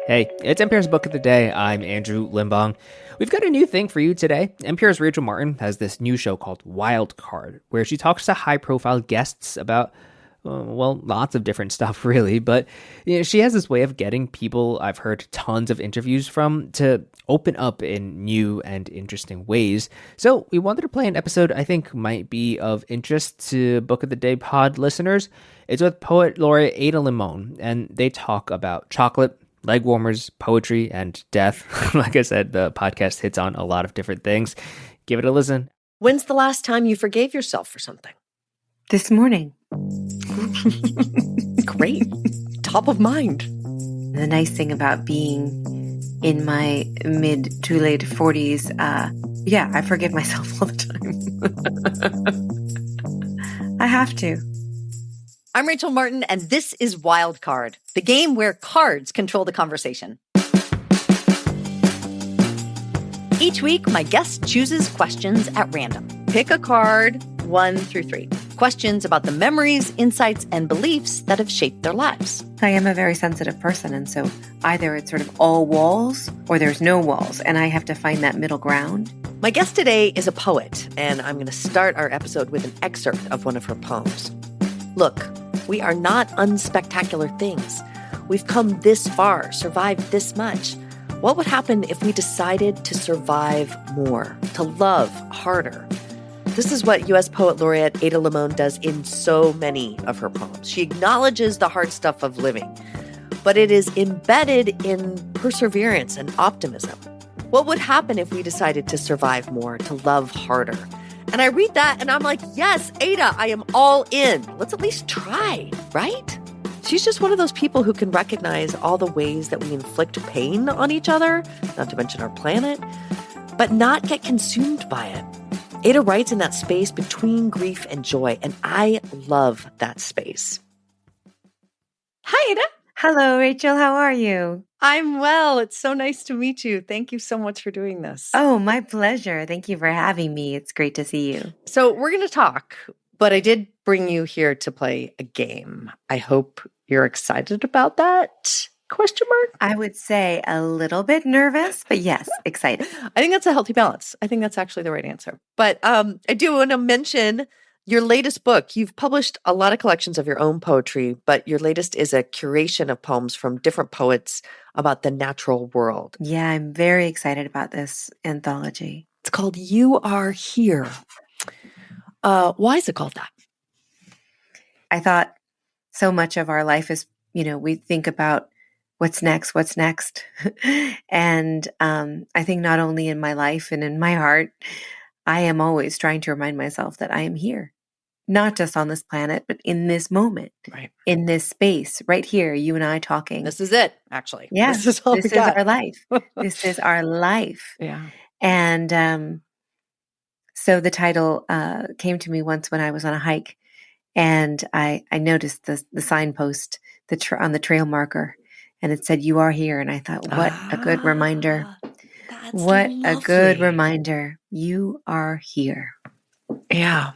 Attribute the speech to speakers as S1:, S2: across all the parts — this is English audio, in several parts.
S1: Hey, it's NPR's Book of the Day. I'm Andrew Limbong. We've got a new thing for you today. NPR's Rachel Martin has this new show called Wild Card, where she talks to high-profile guests about, lots of different stuff, really. But she has this way of getting people I've heard tons of interviews from to open up in new and interesting ways. So we wanted to play an episode I think might be of interest to Book of the Day pod listeners. It's with poet Laureate Ada Limón, and they talk about chocolate, leg warmers, poetry, and death. Like I said, the podcast hits on a lot of different things. Give it a listen.
S2: When's the last time you forgave yourself for something?
S3: This morning.
S2: Great. Top of mind.
S3: The nice thing about being in my mid to late 40s, I forgive myself all the time. I have to.
S4: I'm Rachel Martin, and this is Wild Card, the game where cards control the conversation. Each week, my guest chooses questions at random. Pick a card, 1 through 3. Questions about the memories, insights, and beliefs that have shaped their lives.
S3: I am a very sensitive person, and so either it's sort of all walls or there's no walls, and I have to find that middle ground.
S2: My guest today is a poet, and I'm going to start our episode with an excerpt of one of her poems. Look, we are not unspectacular things. We've come this far, survived this much. What would happen if we decided to survive more, to love harder? This is what U.S. Poet Laureate Ada Limón does in so many of her poems. She acknowledges the hard stuff of living, but it is embedded in perseverance and optimism. What would happen if we decided to survive more, to love harder? And I read that and I'm like, yes, Ada, I am all in. Let's at least try, right? She's just one of those people who can recognize all the ways that we inflict pain on each other, not to mention our planet, but not get consumed by it. Ada writes in that space between grief and joy, and I love that space. Hi, Ada.
S3: Hello, Rachel. How are you?
S4: I'm well. It's so nice to meet you. Thank you so much for doing this.
S3: Oh, my pleasure. Thank you for having me. It's great to see you.
S2: So we're going to talk, but I did bring you here to play a game. I hope you're excited about that? Question mark?
S3: I would say a little bit nervous, but yes, excited.
S2: I think that's a healthy balance. I think that's actually the right answer. But I do want to mention your latest book. You've published a lot of collections of your own poetry, but your latest is a curation of poems from different poets about the natural world.
S3: Yeah, I'm very excited about this anthology.
S2: It's called You Are Here. Why is it called that?
S3: I thought so much of our life is, we think about what's next. And I think not only in my life and in my heart, I am always trying to remind myself that I am here, not just on this planet, but in this moment,
S2: right?
S3: In this space, right here, you and I talking.
S2: This is it, actually.
S3: Yeah,
S2: this is
S3: our life. This is our life.
S2: Yeah.
S3: And so the title came to me once when I was on a hike, and I noticed the signpost on the trail marker, and it said, "You are here." And I thought, what a good reminder. What lovely. A good reminder. You are here.
S2: Yeah.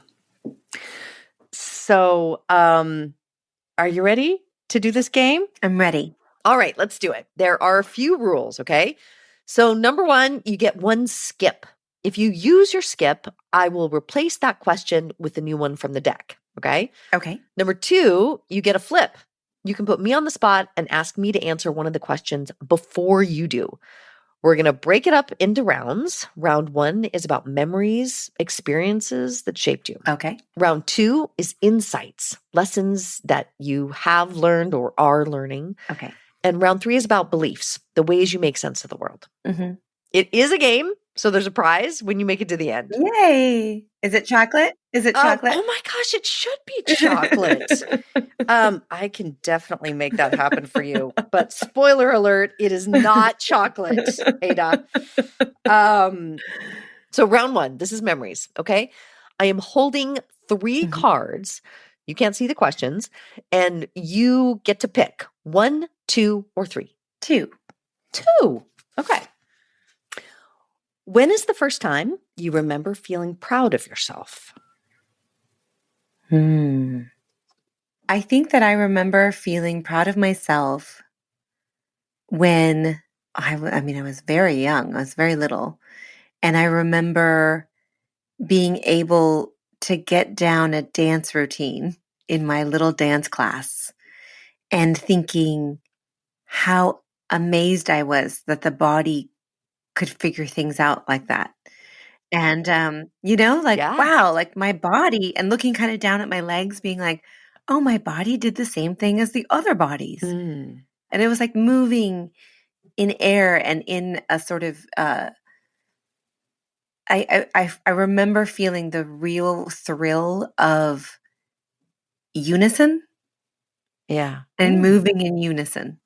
S2: So, are you ready to do this game?
S3: I'm ready.
S2: All right, let's do it. There are a few rules, okay? So, number 1, you get 1 skip. If you use your skip, I will replace that question with a new one from the deck, okay?
S3: Okay.
S2: Number 2, you get a flip. You can put me on the spot and ask me to answer one of the questions before you do. We're going to break it up into rounds. Round 1 is about memories, experiences that shaped you.
S3: Okay.
S2: Round 2 is insights, lessons that you have learned or are learning.
S3: Okay.
S2: And round 3 is about beliefs, the ways you make sense of the world.
S3: Mm-hmm.
S2: It is a game, so there's a prize when you make it to the end.
S3: Yay! Is it chocolate? Is it chocolate?
S2: Oh my gosh, it should be chocolate. I can definitely make that happen for you. But spoiler alert, it is not chocolate, Ada. So round 1, this is memories, okay? I am holding 3 cards. You can't see the questions. And you get to pick 1, 2, or 3.
S3: 2.
S2: 2. Okay. When is the first time you remember feeling proud of yourself?
S3: I think that I remember feeling proud of myself when I was very young. I was very little. And I remember being able to get down a dance routine in my little dance class and thinking how amazed I was that the body could figure things out like that. And, like,
S4: Yeah.
S3: wow, like my body, and looking kind of down at my legs, being like, oh, my body did the same thing as the other bodies.
S4: Mm.
S3: And it was like moving in air and in a sort of, I remember feeling the real thrill of unison
S4: Yeah.
S3: and moving in unison.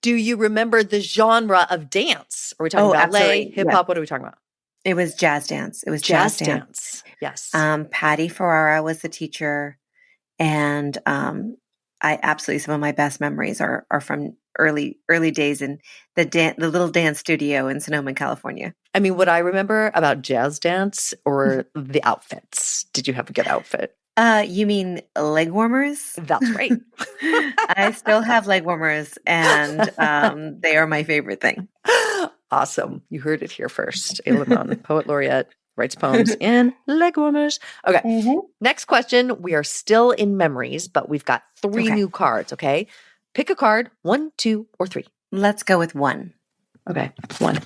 S4: Do you remember the genre of dance? Are we talking
S3: Oh,
S4: ballet,
S3: absolutely.
S4: hip
S3: Yeah.
S4: hop? What are we talking about?
S3: It was jazz dance. It was
S4: Jazz
S3: jazz dance.
S4: dance. Yes.
S3: Patty Ferrara was the teacher, and I absolutely, some of my best memories are from early days in the little dance studio in Sonoma, California.
S4: I mean, what I remember about jazz dance or the outfits. Did you have a good outfit?
S3: You mean leg warmers?
S4: That's right.
S3: I still have leg warmers, and they are my favorite thing.
S4: Awesome. You heard it here first. Ada Limón, poet laureate, writes poems in leg warmers. Okay.
S3: Mm-hmm.
S4: Next question. We are still in memories, but we've got 3
S3: Okay.
S4: new cards. Okay. Pick a card, 1, 2, or 3.
S3: Let's go with 1.
S4: Okay. 1.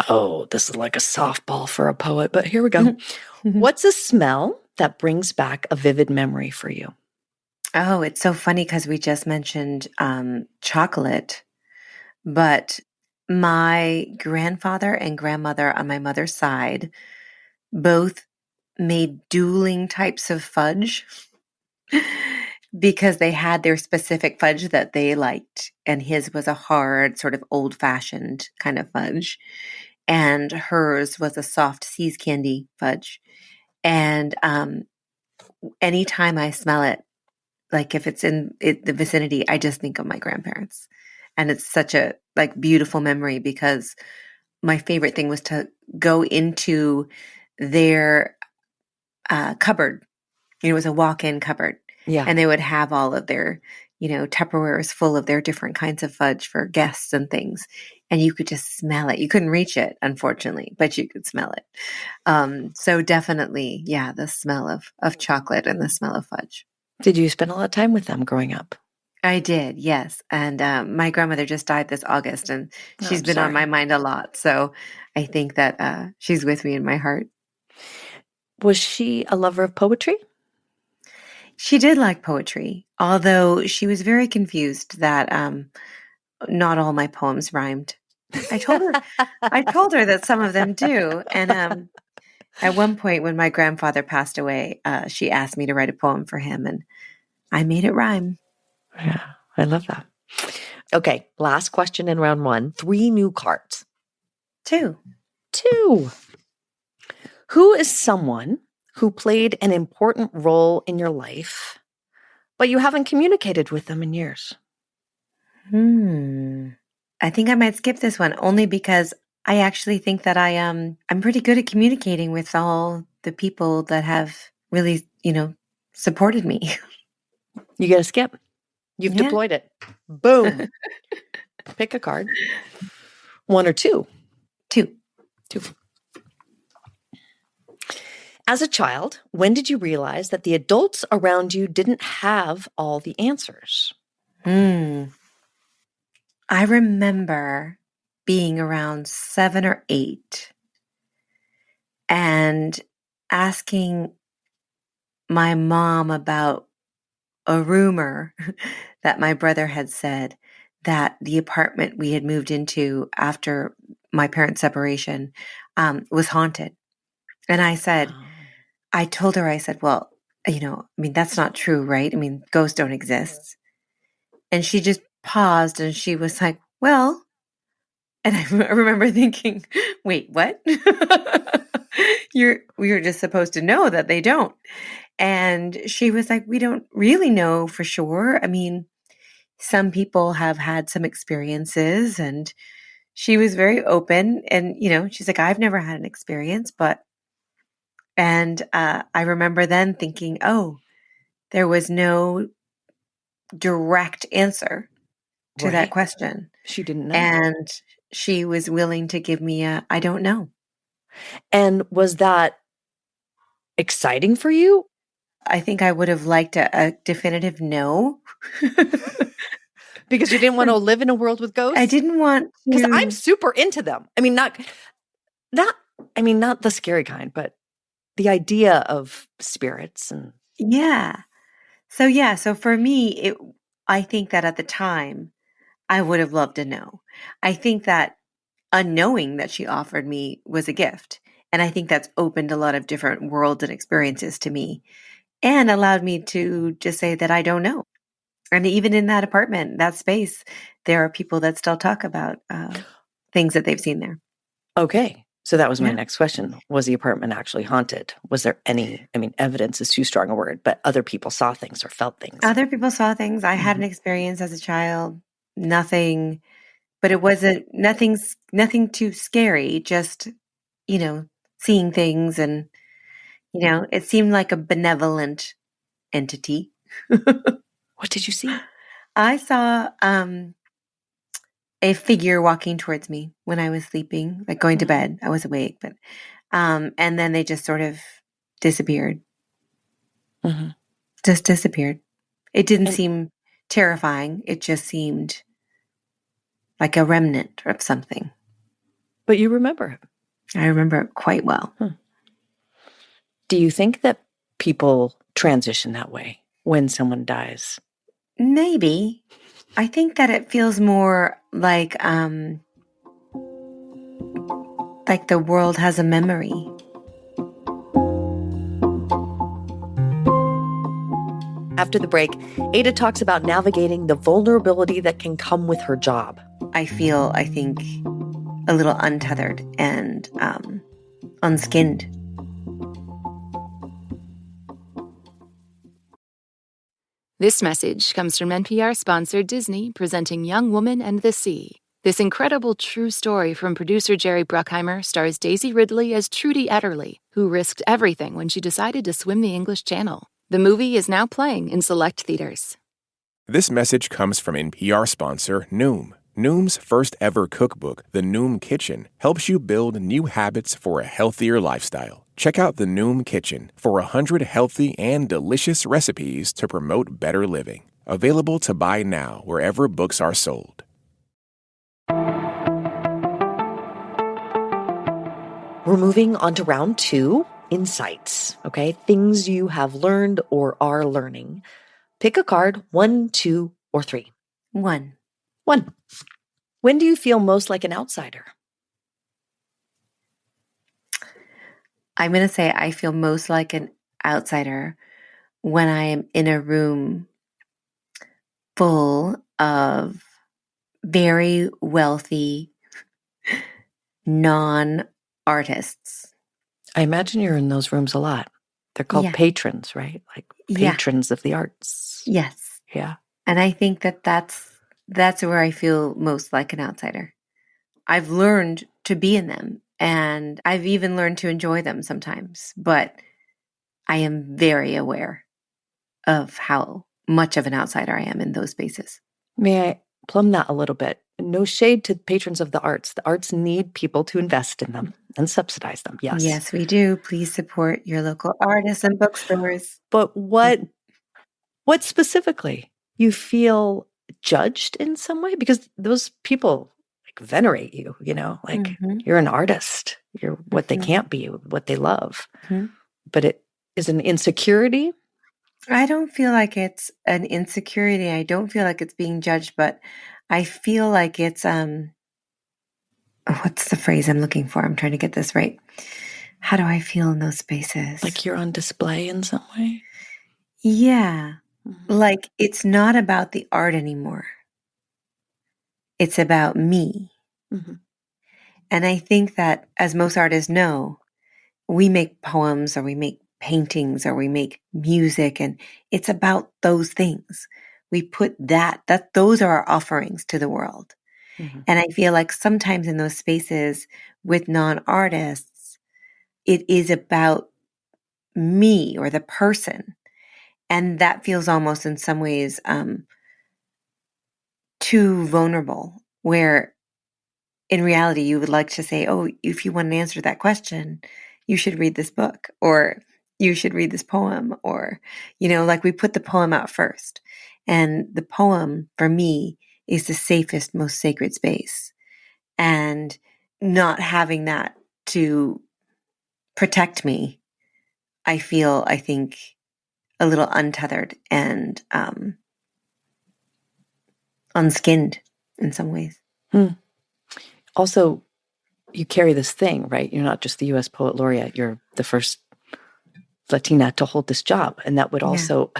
S4: Oh, this is like a softball for a poet, but here we go. What's a smell that brings back a vivid memory for you?
S3: Oh, it's so funny because we just mentioned chocolate, but my grandfather and grandmother on my mother's side both made dueling types of fudge because they had their specific fudge that they liked. And his was a hard, sort of old-fashioned kind of fudge. And hers was a soft seas candy fudge. And anytime I smell it, like if it's in the vicinity, I just think of my grandparents. And it's such a beautiful memory because my favorite thing was to go into their cupboard. It was a walk-in cupboard.
S4: Yeah.
S3: And they would have all of their, Tupperwares full of their different kinds of fudge for guests and things. And you could just smell it. You couldn't reach it, unfortunately, but you could smell it. So definitely, yeah, the smell of chocolate and the smell of fudge.
S4: Did you spend a lot of time with them growing up?
S3: I did, yes. And my grandmother just died this August, and she's been on my mind a lot. So I think that she's with me in my heart.
S4: Was she a lover of poetry?
S3: She did like poetry, although she was very confused that not all my poems rhymed. I told her that some of them do. And at one point when my grandfather passed away, she asked me to write a poem for him, and I made it rhyme.
S4: Yeah, I love that. Okay, last question in round 1. 3 new cards.
S3: 2.
S4: Who is someone who played an important role in your life, but you haven't communicated with them in years?
S3: I think I might skip this one only because I actually think that I'm pretty good at communicating with all the people that have really, supported me.
S4: You get a skip. You've deployed it. Boom. Pick a card. 1 or 2?
S3: 2.
S4: As a child, when did you realize that the adults around you didn't have all the answers?
S3: I remember being around 7 or 8 and asking my mom about a rumor that my brother had said that the apartment we had moved into after my parents' separation was haunted. And I said, I told her, I said, well, that's not true, right? I mean, ghosts don't exist. And she just paused and she was like, well, and I remember thinking, wait, what? We were just supposed to know that they don't. And she was like, we don't really know for sure. I mean, some people have had some experiences, and she was very open. And, she's like, I've never had an experience, and I remember then thinking, oh, there was no direct answer. to that question.
S2: She didn't know.
S3: And she was willing to give me I don't know.
S2: And was that exciting for you?
S3: I think I would have liked a definitive no.
S2: Because you didn't want to live in a world with ghosts?
S3: I didn't want to.
S2: Because I'm super into them. I mean, not the scary kind, but the idea of spirits and
S3: Yeah. So for me, I think that at the time I would have loved to know. I think that unknowing that she offered me was a gift. And I think that's opened a lot of different worlds and experiences to me and allowed me to just say that I don't know. And even in that apartment, that space, there are people that still talk about things that they've seen there.
S2: Okay. So that was my next question. Was the apartment actually haunted? Was there any, evidence is too strong a word, but other people saw things or felt things?
S3: Other people saw things. I had an experience as a child. Nothing, but it wasn't nothing too scary. Just, seeing things and, it seemed like a benevolent entity.
S2: What did you see?
S3: I saw a figure walking towards me when I was sleeping, like going to bed. I was awake, but and then they just sort of disappeared. Just disappeared. It didn't seem terrifying. It just seemed like a remnant of something.
S2: But you remember it.
S3: I remember it quite well.
S2: Do you think that people transition that way when someone dies?
S3: Maybe. I think that it feels more like the world has a memory.
S2: After the break, Ada talks about navigating the vulnerability that can come with her job.
S3: I think, a little untethered and unskinned.
S5: This message comes from NPR sponsor Disney, presenting Young Woman and the Sea. This incredible true story from producer Jerry Bruckheimer stars Daisy Ridley as Trudy Etterly, who risked everything when she decided to swim the English Channel. The movie is now playing in select theaters.
S6: This message comes from NPR sponsor Noom. Noom's first ever cookbook, The Noom Kitchen, helps you build new habits for a healthier lifestyle. Check out The Noom Kitchen for 100 healthy and delicious recipes to promote better living. Available to buy now wherever books are sold.
S2: We're moving on to round 2, insights. Okay, things you have learned or are learning. Pick a card, 1, 2, or 3.
S3: 1.
S2: 1. When do you feel most like an outsider?
S3: I'm going to say I feel most like an outsider when I am in a room full of very wealthy non-artists.
S2: I imagine you're in those rooms a lot. They're called patrons, right? Like patrons of the arts.
S3: Yes.
S2: Yeah.
S3: And I think that that's where I feel most like an outsider. I've learned to be in them, and I've even learned to enjoy them sometimes, but I am very aware of how much of an outsider I am in those spaces.
S2: May I plumb that a little bit? No shade to patrons of the arts. The arts need people to invest in them and subsidize them. Yes.
S3: Yes, we do. Please support your local artists and bookstores.
S2: But what specifically? You feel judged in some way? Because those people like venerate you, you're an artist. You're what they can't be, what they love. But it is an insecurity.
S3: I don't feel like it's an insecurity. I don't feel like it's being judged, but I feel like it's what's the phrase I'm looking for? I'm trying to get this right. How do I feel in those spaces?
S2: Like you're on display in some way?
S3: Yeah. Like it's not about the art anymore. It's about me. And I think that, as most artists know, we make poems or we make paintings or we make music, and it's about those things. We put those are our offerings to the world. And I feel like sometimes in those spaces with non-artists, it is about me or the person. And that feels almost in some ways too too vulnerable, where in reality you would like to say, oh, if you want an answer to that question, you should read this book, or you should read this poem, or, like we put the poem out first. And the poem for me is the safest, most sacred space. And not having that to protect me, I think, a little untethered and unskinned in some ways.
S2: Also, you carry this thing, right? You're not just the U.S. Poet Laureate. You're the first Latina to hold this job. And that would also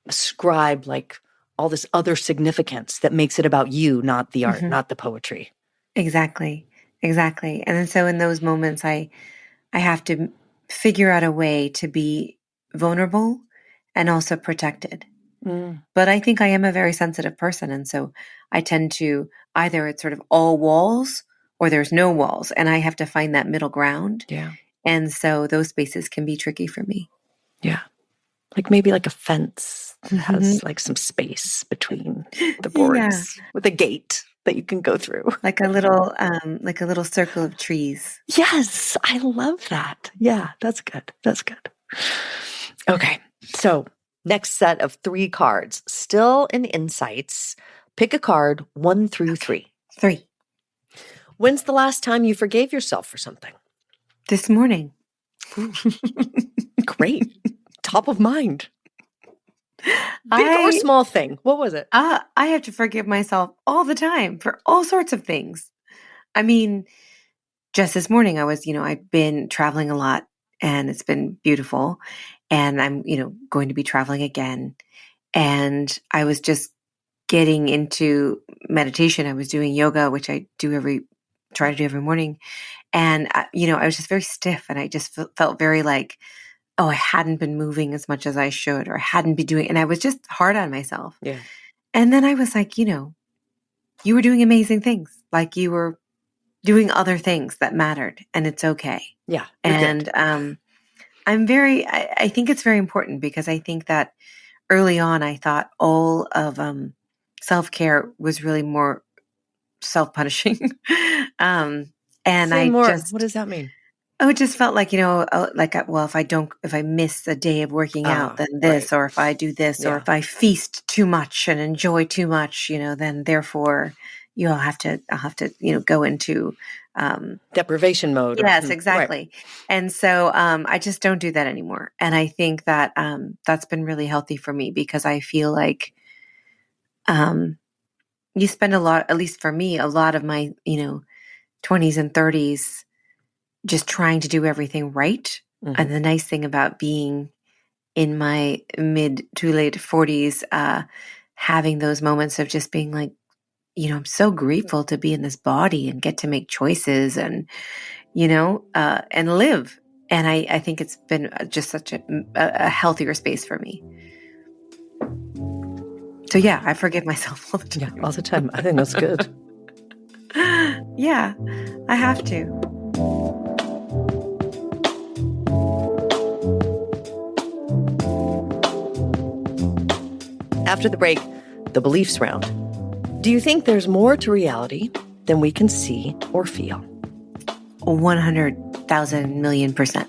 S2: ascribe like all this other significance that makes it about you, not the art, not the poetry.
S3: Exactly. And then so in those moments, I have to figure out a way to be vulnerable and also protected. But I think I am a very sensitive person. And so I tend to either it's sort of all walls or there's no walls. And I have to find that middle ground.
S2: Yeah.
S3: And so those spaces can be tricky for me.
S2: Yeah. Like maybe like a fence that has like some space between the boards with a gate that you can go through.
S3: Like a little circle of trees.
S2: Yes. I love that. Yeah. That's good. Okay. So next set of 3 cards, still in insights. Pick a card 1 through 3.
S3: 3.
S2: When's the last time you forgave yourself for something?
S3: This morning.
S2: Great. Top of mind. Big or small thing? What was it?
S3: I have to forgive myself all the time for all sorts of things. I mean, just this morning I've been traveling a lot and it's been beautiful. And I'm, going to be traveling again. And I was just getting into meditation. I was doing yoga, which I try to do every morning. And, I was just very stiff and I just felt very like, oh, I hadn't been moving as much as I should, or hadn't been doing, and I was just hard on myself.
S2: Yeah.
S3: And then I was like, you were doing amazing things. Like you were doing other things that mattered and it's okay.
S2: Yeah.
S3: And, I think it's very important because I think that early on I thought all of self-care was really more self-punishing. And
S2: Say more. What does that mean?
S3: Oh, it just felt like, if I miss a day of working out, then this, right. Or if I do this, or if I feast too much and enjoy too much, then therefore I'll have to, go into
S2: deprivation mode.
S3: Yes, exactly. Right. And so I just don't do that anymore. And I think that that's been really healthy for me because I feel like you spend a lot, at least for me, a lot of my, 20s and 30s just trying to do everything right. Mm-hmm. And the nice thing about being in my mid to late 40s, having those moments of just being like, I'm so grateful to be in this body and get to make choices and, and live. And I think it's been just such a healthier space for me. So yeah, I forgive myself all the time.
S2: Yeah, all the time. I think that's good.
S3: Yeah, I have to.
S2: After the break, the beliefs round. Do you think there's more to reality than we can see or feel?
S3: 100,000 million %.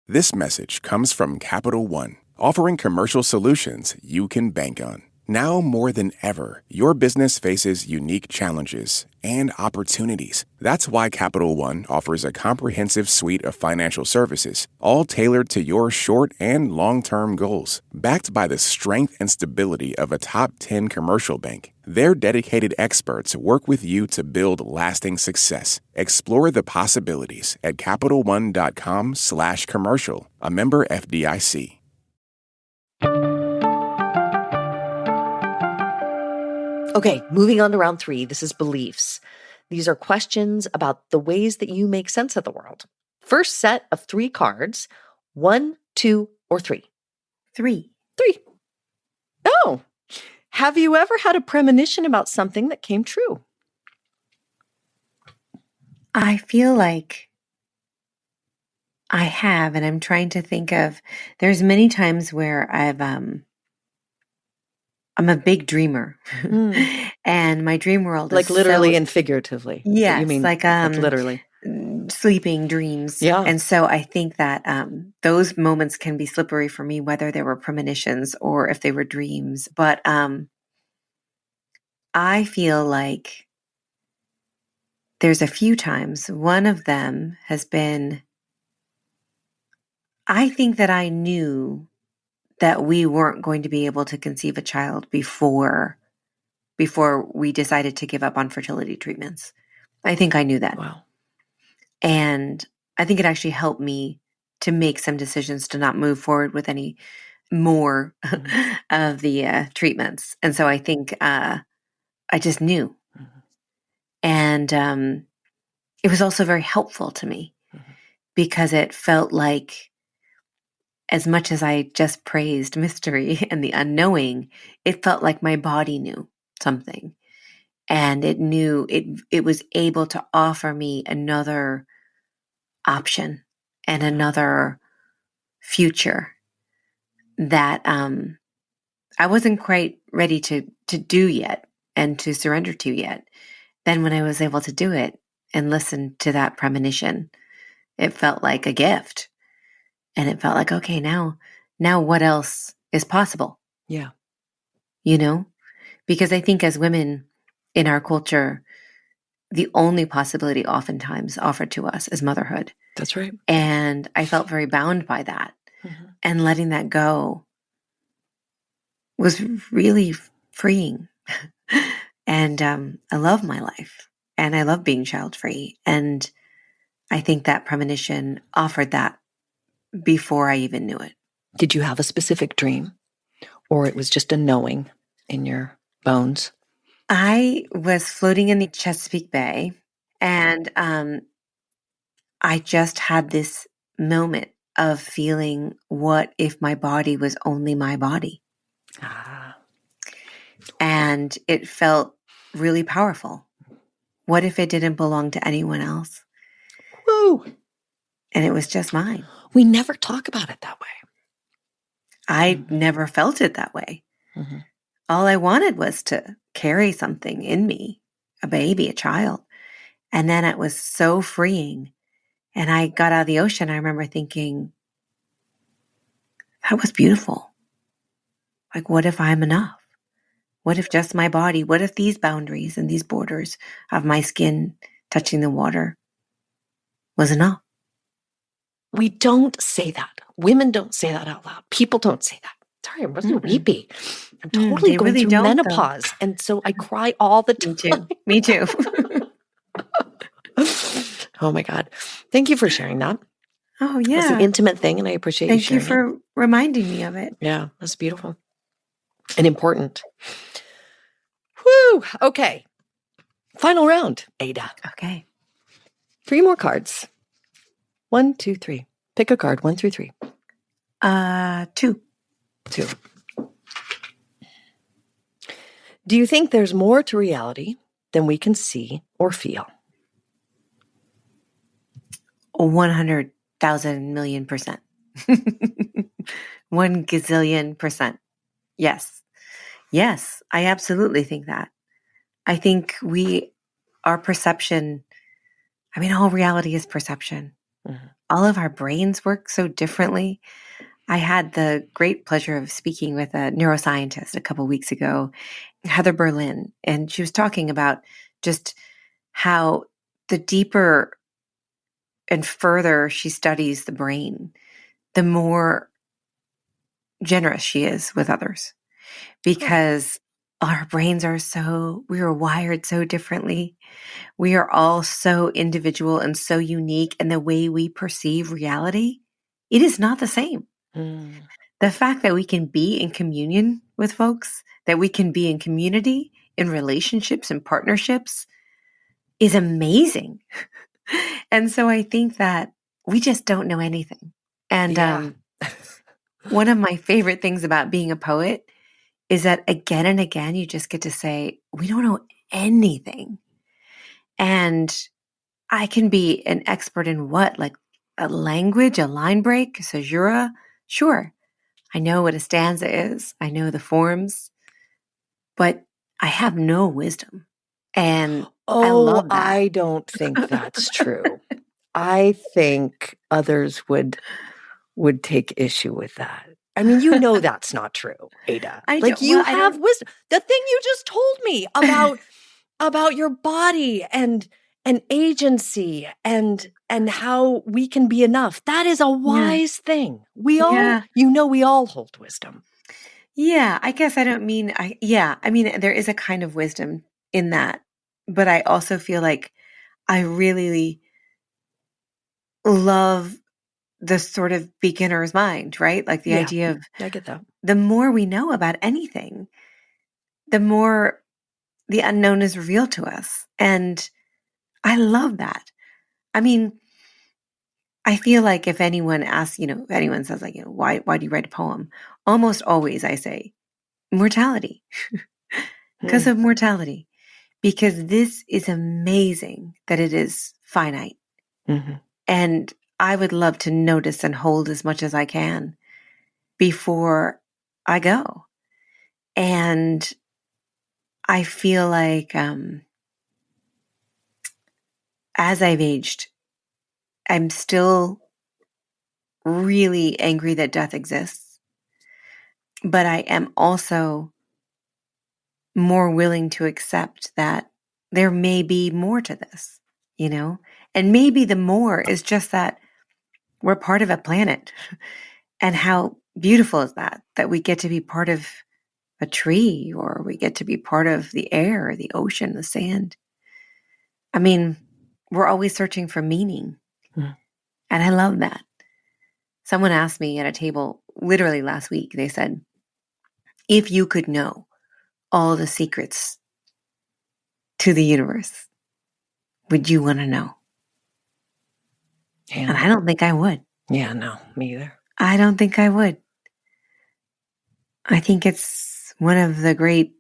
S6: This message comes from Capital One, offering commercial solutions you can bank on. Now more than ever, your business faces unique challenges and opportunities. That's why Capital One offers a comprehensive suite of financial services, all tailored to your short and long-term goals. Backed by the strength and stability of a top 10 commercial bank, their dedicated experts work with you to build lasting success. Explore the possibilities at CapitalOne.com/commercial, a member FDIC.
S2: Okay, moving on to round 3. This is beliefs. These are questions about the ways that you make sense of the world. First set of 3 cards, 1, 2, or 3.
S3: 3.
S2: Oh, have you ever had a premonition about something that came true?
S3: I feel like I have, and I'm trying to think of, there's many times where I've I'm a big dreamer.
S2: Mm.
S3: And my dream world
S2: Like
S3: is
S2: literally
S3: so,
S2: and figuratively.
S3: yes,
S2: You mean
S3: like
S2: literally.
S3: sleeping dreams.
S2: Yeah.
S3: And so I think that those moments can be slippery for me, whether they were premonitions or if they were dreams. But I feel like there's a few times. One of them has been, I think that I knew that we weren't going to be able to conceive a child before we decided to give up on fertility treatments. I think I knew that.
S2: Wow.
S3: And I think it actually helped me to make some decisions to not move forward with any more of the treatments. And so I think I just knew. And it was also very helpful to me because it felt like, as much as I just praised mystery and the unknowing, it felt like my body knew something. And it was able to offer me another option and another future that I wasn't quite ready to do yet and to surrender to yet. Then when I was able to do it and listen to that premonition, it felt like a gift. And it felt like, okay, now what else is possible?
S2: Yeah.
S3: You know? Because I think as women in our culture, the only possibility oftentimes offered to us is motherhood.
S2: That's right.
S3: And I felt very bound by that. And letting that go was really freeing. And I love my life. And I love being child-free. And I think that premonition offered that before I even knew it.
S2: Did you have a specific dream? Or it was just a knowing in your bones?
S3: I was floating in the Chesapeake Bay, and I just had this moment of feeling, what if my body was only my body? And it felt really powerful. What if it didn't belong to anyone else?
S2: Woo!
S3: And it was just mine.
S2: We never talk about it that way.
S3: I never felt it that way. All I wanted was to carry something in me, a baby, a child. And then it was so freeing. And I got out of the ocean. I remember thinking, that was beautiful. Like, what if I'm enough? What if just my body? What if these boundaries and these borders of my skin touching the water was enough?
S2: We don't say that. Women don't say that out loud. People don't say that. Sorry, I wasn't weepy. I'm totally
S3: they
S2: going
S3: really
S2: through
S3: don't,
S2: menopause.
S3: though.
S2: And so I cry all the time.
S3: Me too.
S2: Oh my God. Thank you for sharing that.
S3: Oh, yeah.
S2: It's an intimate thing, and I appreciate you
S3: Thank you
S2: sharing
S3: for reminding me of it.
S2: Yeah, that's beautiful and important. Whew. Okay. Final round, Ada.
S3: Okay.
S2: 3 more cards. 1, 2, 3. Pick a card, 1 through 3.
S3: 2.
S2: 2. Do you think there's more to reality than we can see or feel?
S3: 100,000 million %. 1 gazillion %. Yes. Yes, I absolutely think that. I think our perception, all reality is perception. All of our brains work so differently. I had the great pleasure of speaking with a neuroscientist a couple weeks ago, Heather Berlin, and she was talking about just how the deeper and further she studies the brain, the more generous she is with others, because our brains we are wired so differently. We are all so individual and so unique, and the way we perceive reality, it is not the same. The fact that we can be in communion with folks, that we can be in community, in relationships and partnerships, is amazing. And so I think that we just don't know anything. And one of my favorite things about being a poet is that again and again, you just get to say, we don't know anything. And I can be an expert in what? Like a language, a line break, caesura? Sure. I know what a stanza is. I know the forms. but I have no wisdom. And I love that.
S2: I don't think that's true. I think others would take issue with that. I mean, that's not true, Ada. You have wisdom. The thing you just told me about your body and agency and how we can be enough. That is a wise thing. We all, we all hold wisdom.
S3: Yeah, I guess I don't mean, I mean, there is a kind of wisdom in that, but I also feel like I really love the sort of beginner's mind, right? Like the idea of,
S2: I get that.
S3: The more we know about anything, the more the unknown is revealed to us. And I love that. I mean, I feel like if anyone asks, if anyone says like, why do you write a poem? Almost always I say mortality, because of mortality, because this is amazing that it is finite.
S2: Mm-hmm.
S3: And I would love to notice and hold as much as I can before I go. And I feel like as I've aged, I'm still really angry that death exists. But I am also more willing to accept that there may be more to this, And maybe the more is just that we're part of a planet. And how beautiful is that we get to be part of a tree, or we get to be part of the air, the ocean, the sand. I mean, we're always searching for meaning. And I love that. Someone asked me at a table literally last week, they said, if you could know all the secrets to the universe, would you want to know?
S2: Yeah.
S3: And I don't think I would.
S2: Yeah, no, me either.
S3: I don't think I would. I think it's one of the great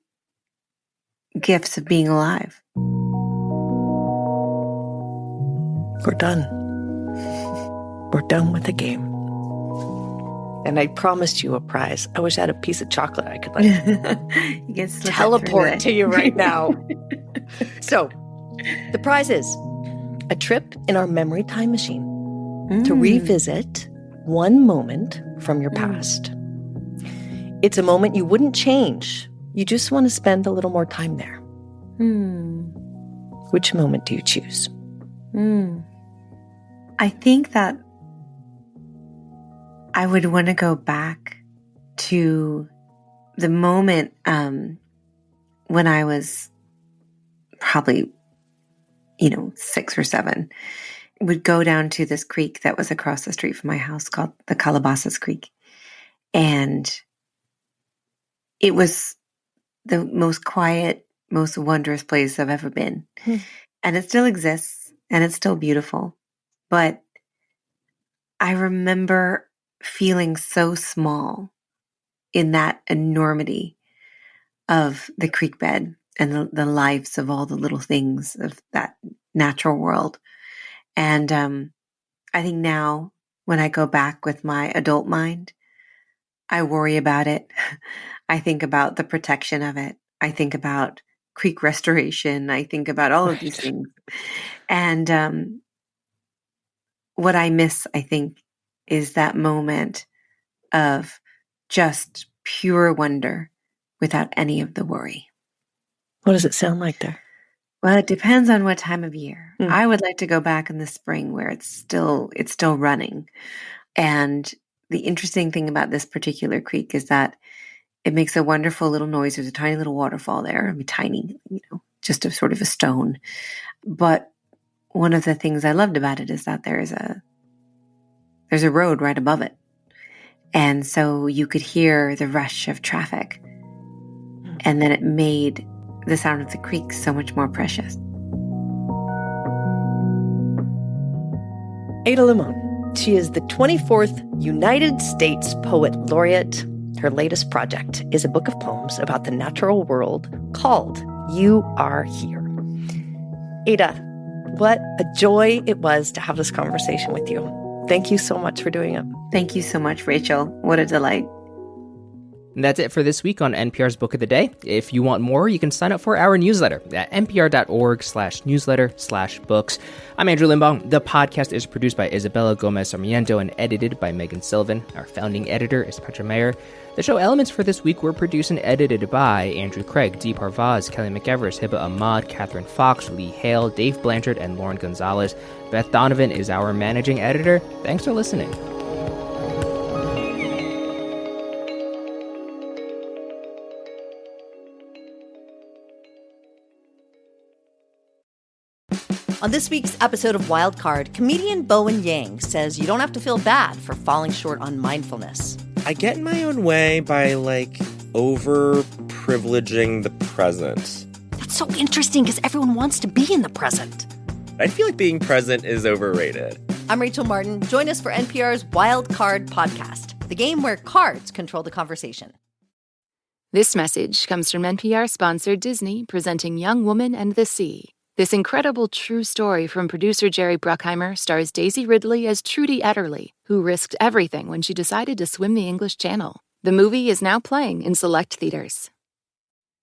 S3: gifts of being alive.
S2: We're done. We're done with the game. And I promised you a prize. I wish I had a piece of chocolate I could
S3: you
S2: teleport to you right now. So, the prize is a trip in our memory time machine to revisit one moment from your past. It's a moment you wouldn't change. You just want to spend a little more time there. Which moment do you choose?
S3: I think that I would want to go back to the moment when I was probably, 6 or 7. Would go down to this creek that was across the street from my house called the Calabasas Creek. And it was the most quiet, most wondrous place I've ever been. And it still exists, and it's still beautiful. But I remember feeling so small in that enormity of the creek bed and the lives of all the little things of that natural world. And I think now when I go back with my adult mind, I worry about it. I think about the protection of it. I think about creek restoration. I think about all of these things. And what I miss, I think, is that moment of just pure wonder without any of the worry.
S2: What does it sound like there?
S3: Well, it depends on what time of year. I would like to go back in the spring where it's still running. And the interesting thing about this particular creek is that it makes a wonderful little noise. There's a tiny little waterfall there. I mean, tiny, just a sort of a stone. But one of the things I loved about it is that there's a road right above it. And so you could hear the rush of traffic. And then it made the sound of the creek so much more precious.
S2: Ada Limón. She is the 24th United States Poet Laureate. Her latest project is a book of poems about the natural world called You Are Here. Ada, what a joy it was to have this conversation with you. Thank you so much for doing it.
S3: Thank you so much, Rachel. What a delight.
S1: And that's it for this week on NPR's Book of the Day. If you want more, you can sign up for our newsletter at npr.org/newsletter/books. I'm Andrew Limbong. The podcast is produced by Isabella Gomez Sarmiento and edited by Megan Sylvan. Our founding editor is Petra Mayer. The show elements for this week were produced and edited by Andrew Craig, Dee Parvaz, Kelly McEvers, Hiba Ahmad, Catherine Fox, Lee Hale, Dave Blanchard, and Lauren Gonzalez. Beth Donovan is our managing editor. Thanks for listening.
S4: On this week's episode of Wild Card, comedian Bowen Yang says you don't have to feel bad for falling short on mindfulness.
S7: I get in my own way by, over-privileging the present.
S4: That's so interesting because everyone wants to be in the present.
S7: I feel like being present is overrated.
S4: I'm Rachel Martin. Join us for NPR's Wild Card podcast, the game where cards control the conversation.
S5: This message comes from NPR sponsor Disney, presenting Young Woman and the Sea. This incredible true story from producer Jerry Bruckheimer stars Daisy Ridley as Trudy Etterly, who risked everything when she decided to swim the English Channel. The movie is now playing in select theaters.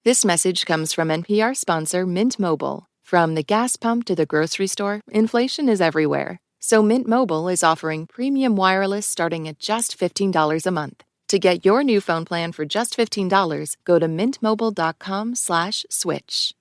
S5: This message comes from NPR sponsor Mint Mobile. From the gas pump to the grocery store, inflation is everywhere. So Mint Mobile is offering premium wireless starting at just $15 a month. To get your new phone plan for just $15, go to mintmobile.com/switch.